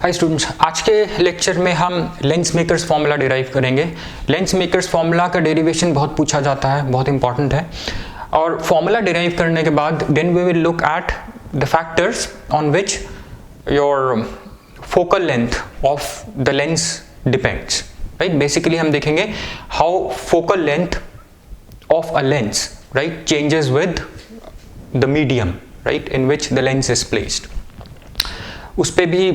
Hi students, आज के lecture में हम लेंस मेकर्स फॉर्मूला डिराइव करेंगे। लेंस मेकर्स फॉर्मूला का डेरिवेशन बहुत पूछा जाता है, बहुत इंपॉर्टेंट है। और फॉर्मूला डिराइव करने के बाद then we will look at the factors on which your focal length of the lens depends, right. Basically हम देखेंगे how focal length of a lens, right, changes with the medium, right, in which the lens is placed. उस पे भी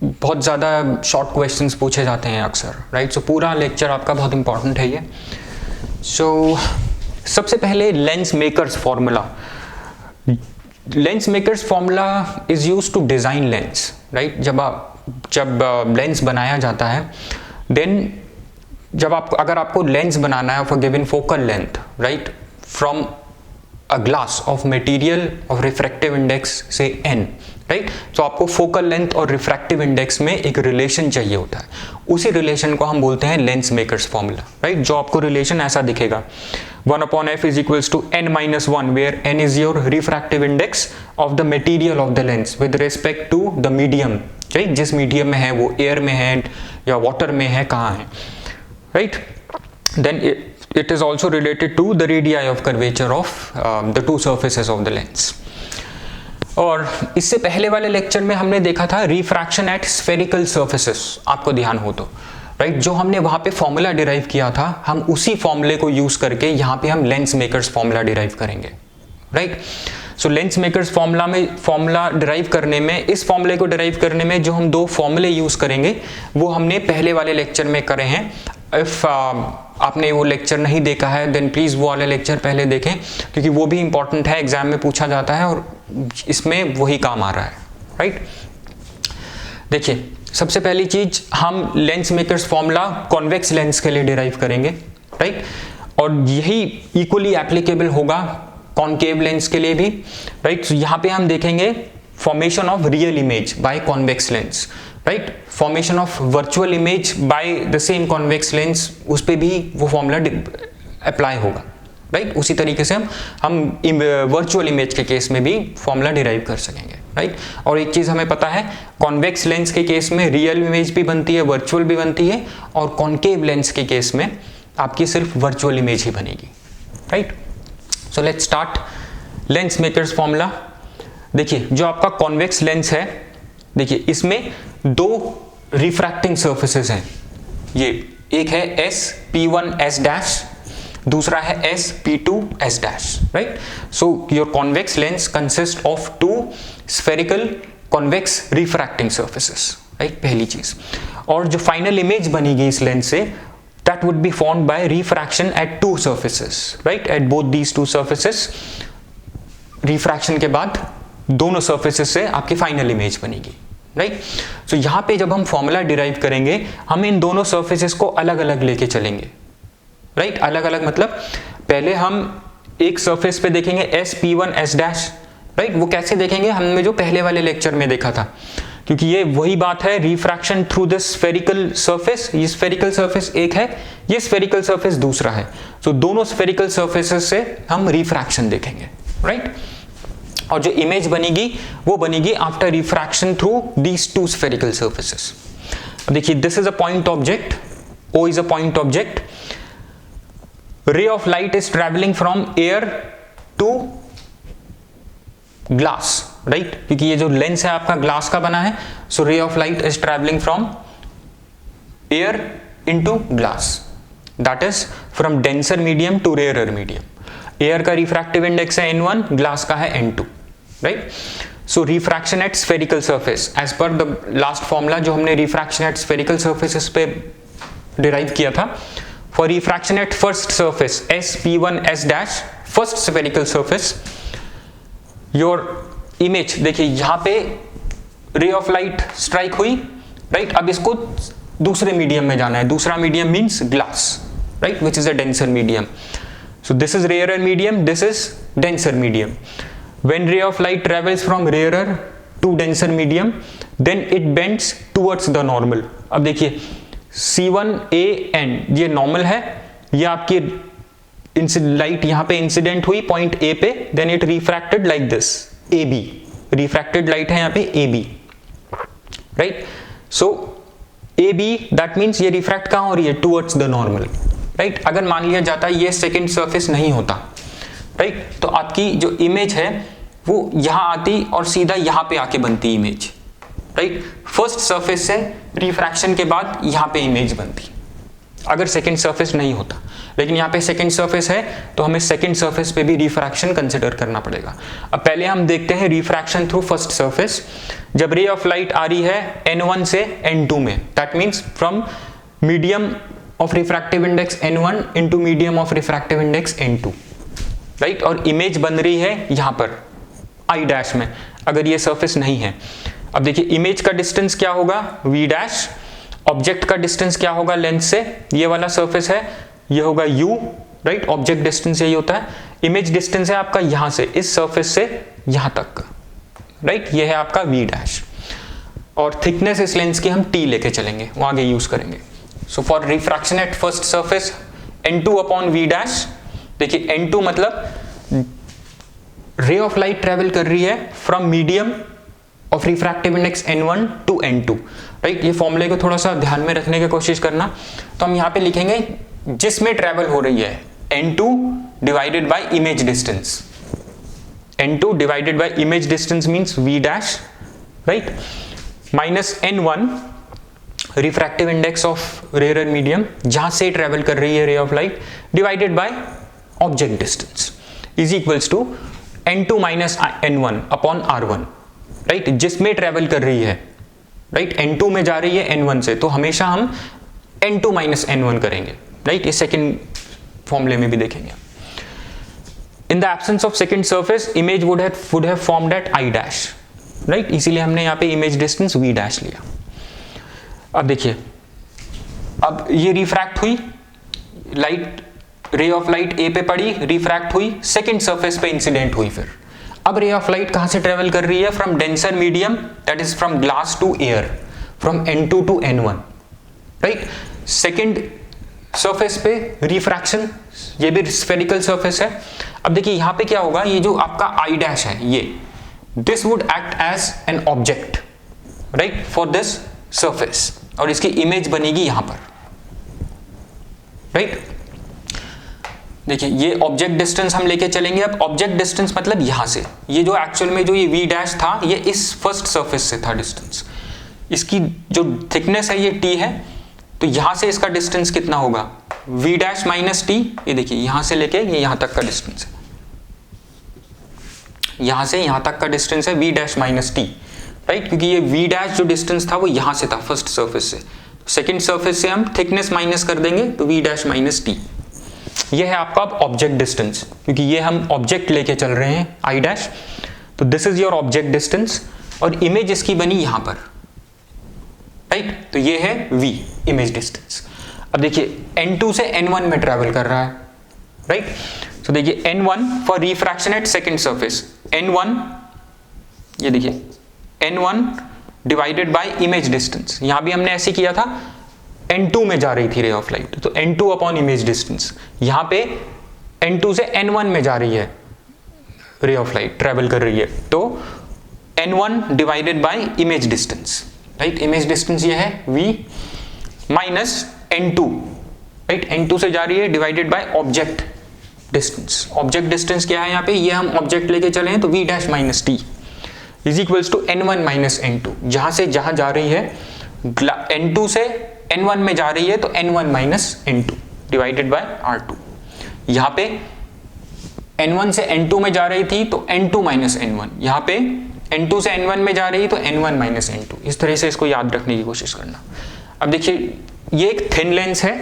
बहुत ज़्यादा short questions पूछे जाते हैं अक्सर, राइट। सो पूरा लेक्चर आपका बहुत इंपॉर्टेंट है ये। सो सबसे पहले lens makers formula. Lens makers formula is used to design lens, right. जब लेंस बनाया जाता है देन अगर आपको लेंस बनाना है for given focal length, right, from a glass of material of refractive index से n, राइट। तो आपको फोकल लेंथ और रिफ्रैक्टिव इंडेक्स में एक रिलेशन चाहिए होता है। उसी रिलेशन को हम बोलते हैं लेंस मेकर्स फॉर्मूला, राइट। जो आपको रिलेशन ऐसा दिखेगा 1/f is equals to n-1 where n is your refractive index of the material of the lens with respect to the medium, right. जिस मीडियम में है, वो एयर में है या वाटर में है, कहाँ है, right. Then it is also related to the radii of curvature of the two surfaces of the lens। और इससे पहले वाले लेक्चर में हमने देखा था रिफ्रैक्शन एट स्फेरिकल सर्फेसेस, आपको ध्यान हो तो, राइट। जो हमने वहां पे फॉर्मूला डिराइव किया था, हम उसी फॉर्मूले को यूज करके यहाँ पे हम लेंस मेकर्स फॉर्मूला डिराइव करेंगे, राइट। सो लेंस मेकर्स फॉर्मूला डिराइव करने में, इस फॉर्मूले को डिराइव करने में जो हम दो फॉर्मूले यूज करेंगे वो हमने पहले वाले लेक्चर में करे हैं। इफ आपने वो लेक्चर नहीं देखा है देन प्लीज वो वाले लेक्चर पहले देखें, क्योंकि वो भी इंपॉर्टेंट है, एग्जाम में पूछा जाता है और इसमें वही काम आ रहा है, राइट। देखिए, सबसे पहली चीज हम lens makers formula convex lens के लिए डिराइव करेंगे, राइट। और यही इक्वली एप्लीकेबल होगा कॉनकेव लेंस के लिए भी, राइट। तो यहाँ पे हम देखेंगे formation of real image by convex lens, right. Formation of virtual image by the same convex lens, उस पे भी वो फॉर्मूला अप्लाई होगा, राइट। उसी तरीके से हम वर्चुअल इमेज के केस में भी फॉर्मूला डिराइव कर सकेंगे, राइट। और एक चीज हमें पता है, कॉन्वेक्स लेंस के केस में रियल इमेज भी बनती है, वर्चुअल भी बनती है, और कॉनकेव लेंस के केस में आपकी सिर्फ वर्चुअल इमेज ही बनेगी, right. So let's start lens makers formula. देखिए, जो आपका कॉन्वेक्स लेंस है, देखिए इसमें दो रिफ्रैक्टिंग सर्फेसेस हैं। ये एक है SP1S', दूसरा है SP2S', right. So your convex lens consist of two spherical convex refracting surfaces, right, पहली चीज। और जो फाइनल इमेज बनेगी इस लेंस से, that would be formed by refraction at two surfaces, right, at both these two surfaces। Refraction के बाद दोनों सर्फेसेस से आपकी फाइनल इमेज बनेगी, राइट। सो यहाँ पे जब हम फॉर्मूला डिराइव करेंगे, हम इन दोनों सर्फेसेस को अलग अलग लेके चलेंगे, राइट। अलग अलग मतलब पहले हम एक सर्फेस पे देखेंगे SP1S', राइट। वो कैसे देखेंगे, हमने जो पहले वाले लेक्चर में देखा था, क्योंकि ये वही बात है, refraction through this spherical surface. ये स्फेरिकल सरफेस एक है, ये स्फेरिकल सरफेस दूसरा है। तो दोनों स्फेरिकल सरफेसेस से हम रिफ्रैक्शन देखेंगे, राइट। और जो इमेज बनेगी वो बनेगी after refraction through these two spherical surfaces. देखिए, this is a point object, O is a point object. Ray of light is travelling from air to glass, right, क्योंकि ये जो लेंस है आपका ग्लास का बना है। So ray of light is travelling from air into glass, that is from denser medium to rarer medium. Air का refractive index है n1, ग्लास का है n2, right. So refraction at spherical surface, as पर the last formula जो हमने refraction at spherical surfaces पे derive किया था, for refraction at first surface SP1S', first spherical surface, your image, देखिए यहां पे रे ऑफ लाइट स्ट्राइक हुई, राइट। अब इसको दूसरे मीडियम में जाना है, दूसरा medium means glass, right, which is a denser medium. So this is rarer medium, this is denser medium. When ray of light travels from rarer to denser medium, then it bends towards the normal. अब देखिए C1AN, ये normal है, ये आपकी light यहाँ पे incident हुई point A पे, then it refracted like this AB, refracted light है यहाँ पे AB, right. So A B that means ये रिफ्रैक्ट कहाँ हो रही है, टूवर्ड्स द नॉर्मल, राइट। अगर मान लिया जाता है ये सेकंड सरफेस नहीं होता, राइट, तो आपकी जो इमेज है वो यहाँ आती और सीधा यहाँ पे आके बनती इमेज, राइट। फर्स्ट सरफेस से रिफ्रैक्शन के बाद यहाँ पे इमेज बनती अगर सेकंड सरफेस नहीं होता, लेकिन यहाँ पे सेकंड सरफेस है तो हमें सेकंड सरफेस पे भी रिफ्रैक्शन कंसिडर करना पड़ेगा। अब पहले हम देखते हैं रिफ्रैक्शन थ्रू फर्स्ट सरफेस। जब रे ऑफ लाइट आ रही है n1 से n2 में, that means from medium of refractive index n1 into medium of refractive index n2, right, और इमेज बन रही है यहाँ पर I डैश में अगर ये सरफेस नहीं है। अब देखिए इमेज का डिस्टेंस क्या होगा v डैश, ऑब्जेक्ट का डिस्टेंस क्या होगा लेंस से, ये वाला सरफेस है ये होगा u, राइट, ऑब्जेक्ट डिस्टेंस यही होता है। इमेज डिस्टेंस है आपका यहां से इस सरफेस से यहां तक, राइट, ये है आपका v डैश, और थिकनेस इस लेंस की हम t लेके चलेंगे, वो आगे यूज करेंगे। So for refraction at first surface n2 upon v dash, देखिए n2 मतलब रे ऑफ लाइट ट्रेवल कर रही है from medium of refractive index n1 to n2, right. ये फॉर्मूले को थोड़ा सा ध्यान में रखने की कोशिश करना। तो हम यहाँ पे लिखेंगे जिसमें ट्रेवल हो रही है n2 divided by image distance, n2 divided by image distance means v dash, right, minus n1 refractive index of rare medium जहां से ट्रेवल कर रही है ray of light divided by object distance is equals to n2 minus n1 upon r1, right, जिसमें travel कर रही है, right, n2 में जा रही है n1 से, तो हमेशा हम n2 माइनस n1 करेंगे, राइट। इस सेकंड फॉर्मूले में भी देखेंगे। In the absence of second surface image would have formed at I dash, right, इसीलिए हमने यहाँ पे इमेज डिस्टेंस v डैश लिया। अब देखिए अब ये रिफ्रैक्ट हुई लाइट, रे ऑफ लाइट ए पे पड़ी, रिफ्रैक्ट हुई, सेकंड सरफेस पे इंसिडेंट हुई। फिर अब रे ऑफ लाइट कहां से ट्रेवल कर रही है, from denser medium that is from glass to air, from n2 to n1, right. Second surface पे रिफ्रैक्शन, ये भी स्फेरिकल सरफेस है। अब देखिए यहां पे क्या होगा, ये जो आपका I डैश है ये this would act as an object, right, for this surface, और इसकी इमेज बनेगी यहां पर, राइट। देखिए ये ऑब्जेक्ट डिस्टेंस हम लेके चलेंगे। अब ऑब्जेक्ट डिस्टेंस मतलब यहां से, ये जो एक्चुअल में जो ये v डैश था ये इस फर्स्ट सरफेस से था डिस्टेंस, इसकी जो थिकनेस है ये t है, तो यहां से इसका डिस्टेंस कितना होगा v डैश माइनस t, ये देखिए यहां से लेके ये यहां तक का डिस्टेंस है, यहां से यहां तक का डिस्टेंस है v dash minus t, right, क्योंकि ये v डैश जो डिस्टेंस था वो यहां से था फर्स्ट सरफेस से, सेकंड सरफेस से हम थिकनेस माइनस कर देंगे तो v डैश माइनस t। ये है आपका ऑब्जेक्ट डिस्टेंस, क्योंकि ये हम ऑब्जेक्ट लेके चल रहे हैं I डैश, तो this is your object distance, और इमेज इसकी बनी यहां पर, राइट, तो ये है v इमेज डिस्टेंस। अब देखिए n2 से n1 में ट्रेवल कर रहा है, राइट, तो देखिए n1 for refraction eight second surface, n1 ये देखिए n1 divided by image distance, यहां भी हमने ऐसे किया था, n2 में जा रही थी रे ऑफ लाइट, तो n2 अपॉन इमेज डिस्टेंस, यहां पे n2 से n1 में जा रही है रे ऑफ लाइट, ट्रेवल कर रही है, तो n1 divided by image distance, right, image distance ये है v minus n2, right, n2 से जा रही है divided by object distance. Object distance क्या है यहाँ पे, ये हम ऑब्जेक्ट लेके चले हैं, तो v dash minus t is equals to n1 minus n2, जहां से जहां जा रही है n2 से n1 में जा रही है तो n1 minus n2 divided by r2, यहाँ पे n1 से n2 में जा रही थी तो n2 माइनस n1, यहाँ पे n2 से n1 में जा रही तो n1 माइनस n2, इस तरह से इसको याद रखने की कोशिश करना। अब देखिए ये एक थिन लेंस है,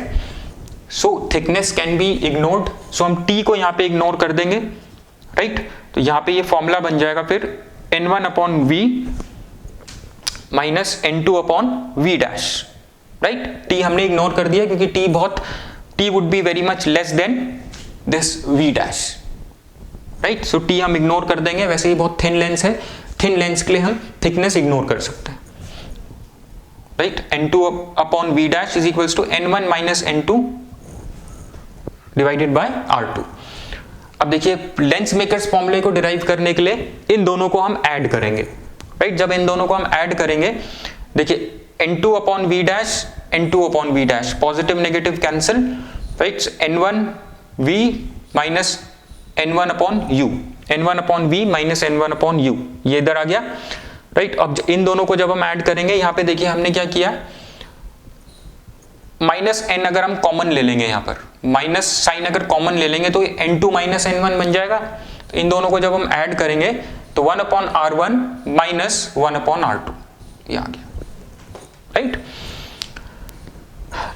सो थिकनेस कैन बी इग्नोर्ड, सो हम t को यहाँ पे इग्नोर कर देंगे, राइट, तो यहाँ पे ये फॉर्मूला बन जाएगा फिर n1 upon v minus n2 upon v dash, right, t हमने इग्नोर कर दिया क्योंकि t would be very much less than this v dash, right, so t हम इग्नोर कर देंगे, वैसे ही बहुत थिन लेंस है, थिन लेंस के लिए हम थिकनेस इग्नोर कर सकते हैं, right, n2 upon v dash is equals to n1 minus n2 divided by r2। अब देखिए लेंस मेकर्स फॉर्मूले को डिराइव करने के लिए इन दोनों को हम ऐड करेंगे, राइट, जब इन दोनों को हम ऐड करेंगे, देखिए n2 upon v dash, n2 upon v dash, positive negative cancel, right, n1 v minus n1 upon u, n1 upon v minus n1 upon u, ये इधर आ गया, राइट। अब इन दोनों को जब हम ऐड करेंगे, यहाँ पे देखिए हमने क्या किया, माइनस n अगर हम कॉमन ले लेंगे, यहाँ पर माइनस साइन अगर कॉमन ले लेंगे तो n2 माइनस n1 बन जाएगा। तो इन दोनों को जब हम ऐड करेंगे तो 1 upon r1 minus 1 upon r2, ये आ गया, राइट।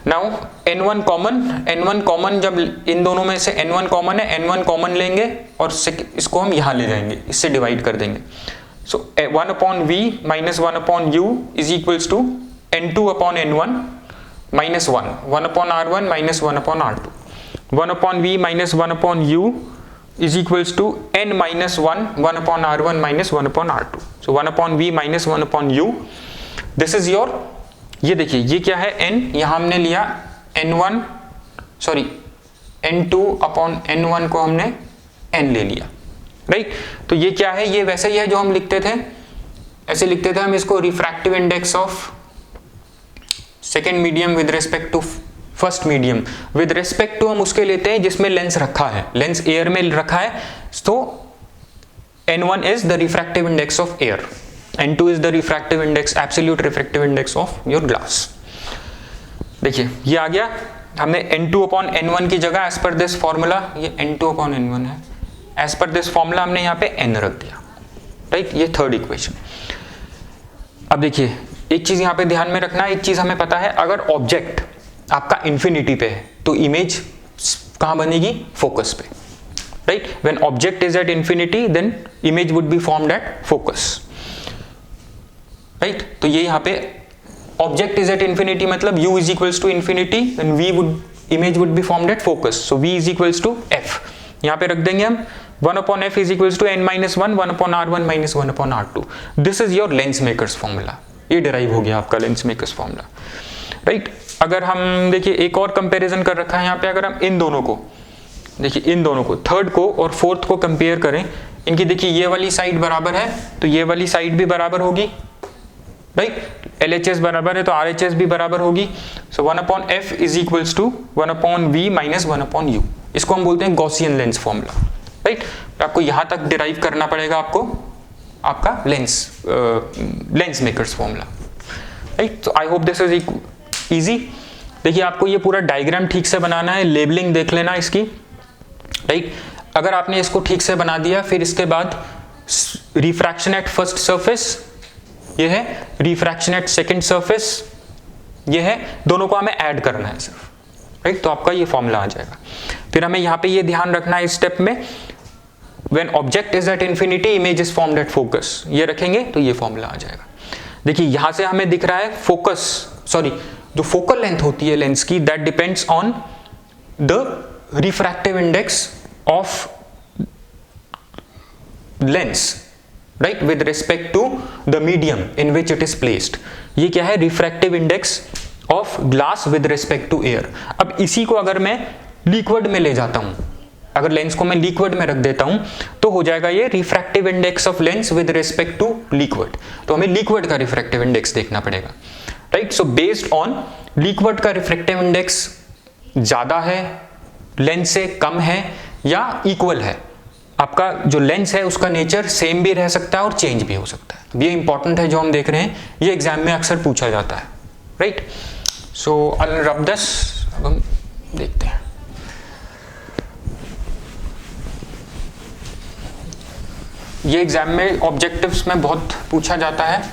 नाउ n1 कॉमन, जब इन दोनों में से n1 कॉमन है, n1 कॉमन लेंगे और इसको हम यहां ले जाएंगे, इससे डिवाइड कर देंगे। So 1 upon v minus 1 upon u is equals to n2 upon n1 minus 1 upon r1 minus 1 upon r2, 1 upon v minus 1 upon u is equals to n minus 1 upon r1 minus 1 upon r2। So 1 upon v minus 1 upon u, this is your, ये देखिए ये क्या है n, यहां हमने लिया n2 upon n1 को हमने n ले लिया, राइट। तो ये क्या है, ये वैसे ही है जो हम लिखते थे, ऐसे लिखते थे हम इसको, refractive index of second medium with respect to first medium, with respect to हम उसके लेते हैं जिसमें लेंस रखा है, लेंस एयर में रखा है, तो n1 is the refractive index of air, n2 is the refractive index, absolute refractive index of your glass. देखिए ये आ गया, हमने n2 अपॉन n1 की जगह एज पर दिस फॉर्मूला, ये n2 अपॉन n1 है, एज पर दिस फॉर्मूला हमने यहाँ पे n रख दिया, राइट। ये थर्ड इक्वेशन। अब देखिए एक चीज यहाँ पे ध्यान में रखना है, एक चीज हमें पता है, अगर ऑब्जेक्ट आपका इंफिनिटी पे है तो इमेज कहां बनेगी, फोकस पे, right. When object is at infinity then image would be formed at focus, right. तो ये यहाँ पे ऑब्जेक्ट इज एट इंफिनिटी मतलब u is equals to infinity, then image would be formed at focus, so v is equals to f, यहाँ पे रख देंगे हम 1 upon f is equals to n minus 1 upon r1 minus 1 upon r2, this is your lens makers formula, ये derive हो गया आपका lens makers formula, right. अगर हम देखिए एक और कंपैरिजन कर रखा है यहाँ पे, अगर हम इन दोनों को देखिए, इन दोनों को थर्ड को और फोर्थ को कंपेयर करें, इनकी देखिए ये वाली साइड बराबर है तो ये वाली साइड भी बराबर होगी, राइट। LHS बराबर है तो RHS भी बराबर होगी, so 1 upon f is equals to 1 upon v minus 1 upon u, इसको हम बोलते हैं गॉसियन लेंस फॉर्मूला, राइट। तो आपको यहां तक डिराइव करना पड़ेगा आपको आपका लेंस मेकर्स फॉर्मूला, राइट। तो I hope this is easy. देखिए आपको ये पूरा डायग्राम ठीक से बनाना है, लेबलिंग देख लेना इसकी, राइट। अगर आपने इसको ठीक से बना दिया, फिर इसके बाद रिफ्रैक्शन एट फर्स्ट सरफेस ये है, रिफ्रैक्शन एट सेकंड सरफेस ये है, दोनों को हमें ऐड करना है सिर्फ, राइट। तो आपका ये फॉर्मूला आ जाएगा। फिर हमें यहाँ पे ये ध्यान रखना है इस स्टेप में, when object is at infinity image is formed at focus, ये रखेंगे तो ये फॉर्मूला आ जाएगा। देखिए यहां से हमें दिख रहा है फोकस, सॉरी जो फोकल लेंथ होती है लेंस की, that depends on the refractive index of lens, right, with respect to the medium in which it is placed. ये क्या है, refractive index of glass with respect to air. अब इसी को अगर मैं लिक्विड में ले जाता हूं, अगर लेंस को मैं लिक्विड में रख देता हूं तो हो जाएगा ये refractive index of lens with respect to liquid. तो हमें लिक्विड का रिफ्रैक्टिव इंडेक्स देखना पड़ेगा, right. So based on liquid का रिफ्रैक्टिव इंडेक्स ज्यादा है, लेंस से कम है या इक्वल है, आपका जो लेंस है उसका नेचर सेम भी रह सकता है और चेंज भी हो सकता है। अब ये इंपॉर्टेंट है जो हम देख रहे हैं, ये एग्जाम में अक्सर पूछा जाता है, right. So I will rub this, अब हम देखते हैं। ये एग्जाम में ऑब्जेक्टिव्स में बहुत पूछा जाता है,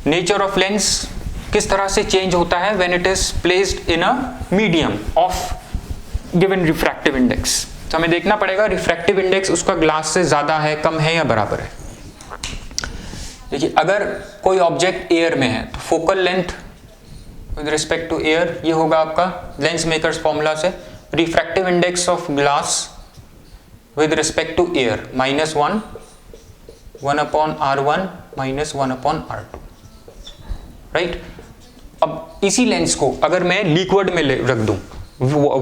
नेचर ऑफ लेंस किस तरह से चेंज होता है when it is placed in a medium of given refractive index. तो हमें देखना पड़ेगा रिफ्रैक्टिव इंडेक्स उसका ग्लास से ज्यादा है, कम है या बराबर है। देखिए अगर कोई ऑब्जेक्ट एयर में है तो focal length with respect to air ये होगा आपका लेंस मेकर्स फॉर्मूला से, refractive index of glass with respect to air minus 1 upon R1 minus 1 upon R2, right. अब इसी लेंस को अगर मैं लिक्विड में रख दूं,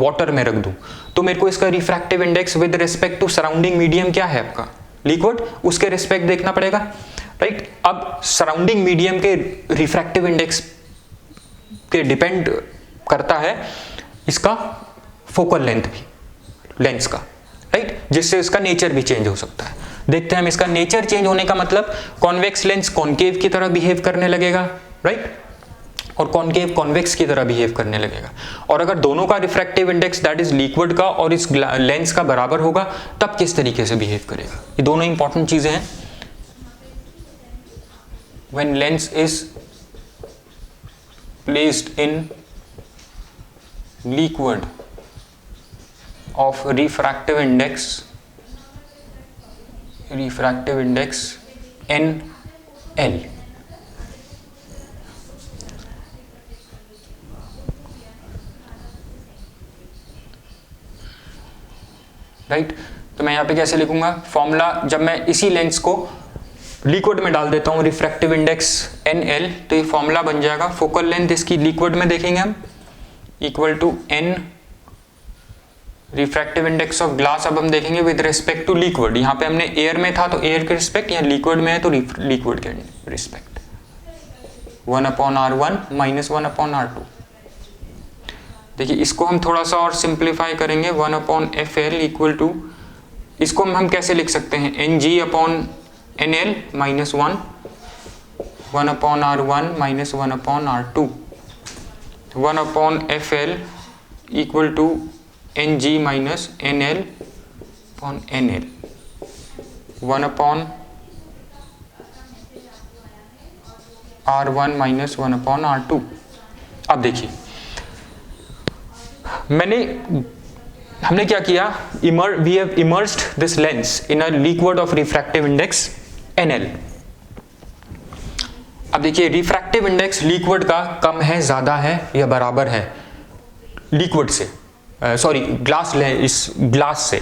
वाटर में रख दूं, तो मेरे को इसका refractive index with respect to surrounding medium क्या है आपका लिक्विड, उसके रिस्पेक्ट देखना पड़ेगा, राइट। अब सराउंडिंग मीडियम के रिफ्रैक्टिव इंडेक्स पे डिपेंड करता है इसका फोकल लेंथ भी, लेंस का, राइट, जिससे इसका नेचर भी चेंज हो सकता है। देखते हैं हम इसका नेचर चेंज होने का मतलब, कॉन्वेक्स लेंस कॉनकेव की तरह बिहेव करने लगेगा, राइट, और कॉनकेव कॉन्वेक्स की तरह बिहेव करने लगेगा। और अगर दोनों का refractive index that is liquid का और इस लेंस का बराबर होगा तब किस तरीके से बिहेव करेगा। ये दोनों इंपॉर्टेंट चीजें हैं। When lens is placed in liquid of refractive index NL, right. तो मैं यहाँ पे कैसे लिखूंगा फॉर्मूला, जब मैं इसी लेंस को लिक्विड में डाल देता हूँ रिफ्रैक्टिव इंडेक्स NL, तो ये फॉर्मूला बन जाएगा फोकल लेंथ इसकी लिक्विड में देखेंगे हम equal to N refractive index of glass. अब हम देखेंगे विद रिस्पेक्ट टू लिक्विड, यहाँ पे हमने एयर में था तो एयर के रिस्पेक्ट, यहाँ लिक्विड में है तो लिक्विड के रिस्पेक्ट 1/R1 माइनस 1/R2। देखिए इसको हम थोड़ा सा और सिंप्लीफाई करेंगे 1/FL इक्वल टू, इसको हम कैसे लिख सकते हैं NG/NL minus 1/R1 minus 1/R2, 1/FL equal to NG minus NL upon NL, 1/R1 minus 1/R2। अब देखिए हमने क्या किया, we have immersed this lens in a liquid of refractive index NL। अब देखिए रिफ्रैक्टिव इंडेक्स लिक्विड का कम है, ज्यादा है या बराबर है लिक्विड से, सॉरी ग्लास से,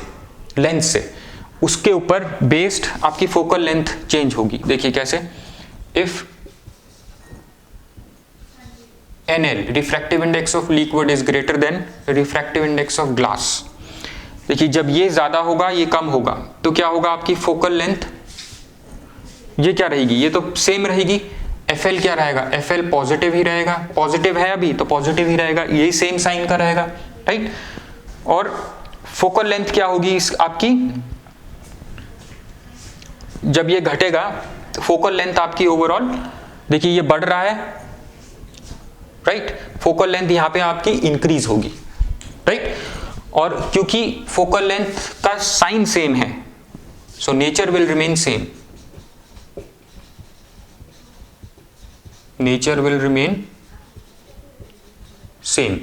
लेंस से, उसके ऊपर बेस्ड आपकी फोकल लेंथ चेंज होगी। देखिए कैसे, if NL refractive index of liquid is greater than refractive index of glass. देखिए जब ये ज्यादा होगा ये कम होगा तो क्या होगा, आपकी फोकल लेंथ ये क्या रहेगी, ये तो सेम रहेगी। FL क्या रहेगा, FL पॉजिटिव ही रहेगा, पॉजिटिव है अभी तो पॉजिटिव ही रहेगा, यही सेम साइन का रहेगा, राइट। और फोकल लेंथ क्या होगी इस आपकी, जब ये घटेगा तो फोकल लेंथ आपकी ओवरऑल, देखिए ये बढ़ रहा है, राइट, फोकल लेंथ यहां पे आपकी इंक्रीज होगी, राइट। और क्योंकि फोकल लेंथ का साइन सेम है so nature will remain same, nature will remain same.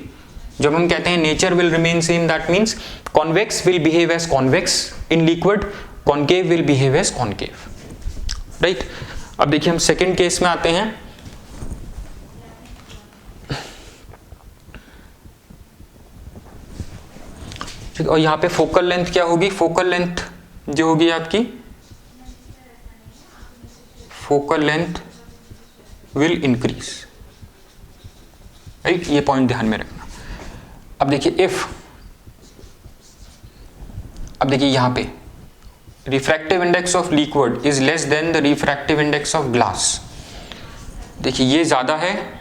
जब हम कहते हैं nature will remain same that means convex will behave as convex in liquid, concave will behave as concave, right. अब देखिए हम second case में आते हैं। ठीक, और यहां पे फोकल लेंथ क्या होगी, फोकल लेंथ जो होगी आपकी, focal length will increase, right, ये पॉइंट ध्यान में रखना। अब देखिए अब देखिए यहां पे refractive index of liquid is less than the refractive index of glass. देखिए ये ज्यादा है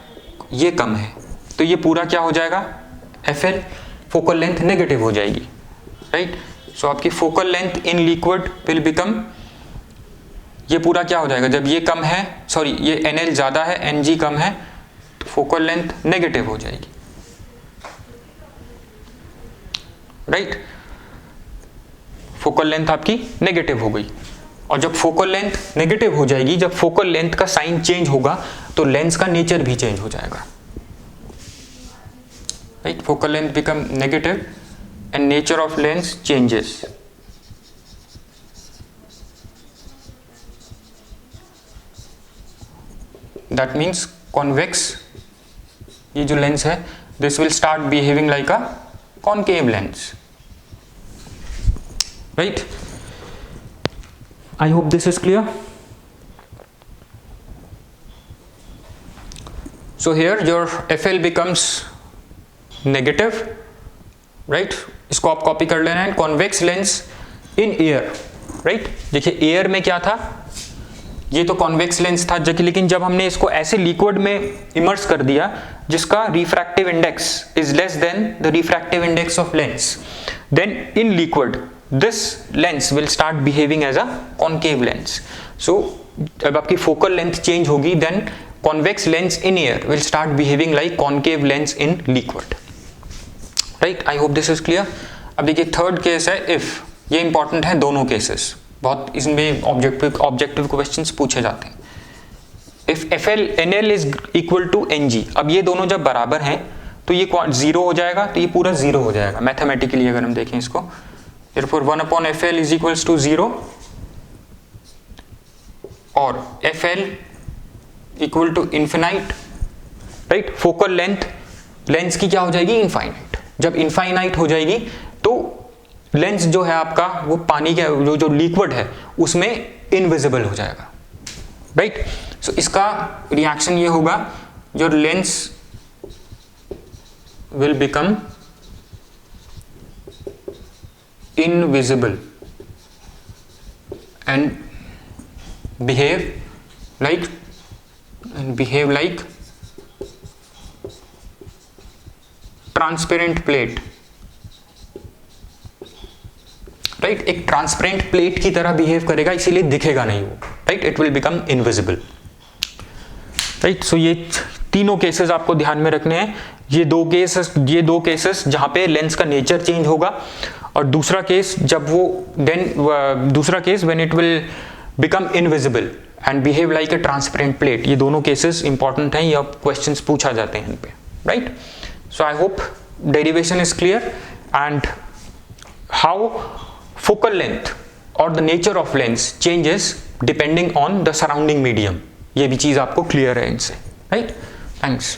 ये कम है तो ये पूरा क्या हो जाएगा, FL फोकल लेंथ नेगेटिव हो जाएगी, राइट। सो आपकी focal length in liquid will become, ये पूरा क्या हो जाएगा, जब ये कम है, सॉरी ये NL ज्यादा है NG कम है तो फोकल लेंथ नेगेटिव हो जाएगी, राइट। फोकल लेंथ आपकी नेगेटिव हो गई, और जब फोकल लेंथ नेगेटिव हो जाएगी, जब फोकल लेंथ का साइन चेंज होगा तो लेंस का नेचर भी चेंज हो जाएगा, right. Focal length become negative and nature of lens changes. That means convex, ये जो लेंस है this will start behaving like a concave lens, right? I hope this is clear. So here your FL becomes negative, right? इसको आप copy कर लेना है, convex lens in air, right. देखिए air में क्या था, ये तो कॉन्वेक्स लेंस था लेकिन जब हमने इसको ऐसे लिक्विड में इमर्स कर दिया जिसका refractive index is less than the refractive index of lens, then in liquid this lens will start behaving as a concave lens. So जब आपकी फोकल लेंथ चेंज होगी then convex lens in air will start behaving like concave lens in liquid. Right, I hope this is clear. अब देखिए third case है if. ये important है दोनों cases, बहुत इसमें ऑब्जेक्टिव क्वेश्चंस पूछे जाते हैं. If NL is equal to NG, अब ये दोनों जब बराबर हैं तो ये जीरो हो जाएगा, तो ये पूरा जीरो हो जाएगा मैथमेटिकली अगर हम देखें इसको. therefore 1/FL is equals to 0 और FL equal to infinite. Right, focal lens की क्या हो जाएगी, इनफाइनाइट. जब इनफाइनाइट हो जाएगी तो लेंस जो है आपका वो पानी के जो लिक्विड है उसमें इनविजिबल हो जाएगा. राइट, सो इसका रिएक्शन ये होगा, your lens will become invisible and behave like transparent plate. Right, एक ट्रांसपेरेंट प्लेट की तरह बिहेव करेगा, इसीलिए दिखेगा नहीं वो. Right, it will become invisible. Right, so ये तीनों केसेस आपको ध्यान में रखने हैं. ये दो केसेस जहां पे लेंस का नेचर चेंज होगा, और दूसरा case when it will become invisible and behave like a transparent plate. ये दोनों केसेस इंपॉर्टेंट हैं, ये अब क्वेश्चंस पूछा जाते हैं इन पे. Right, so I hope derivation is clear and how focal length or the nature of lens changes depending on the surrounding medium. ये भी चीज आपको क्लियर है इनसे. Right, thanks.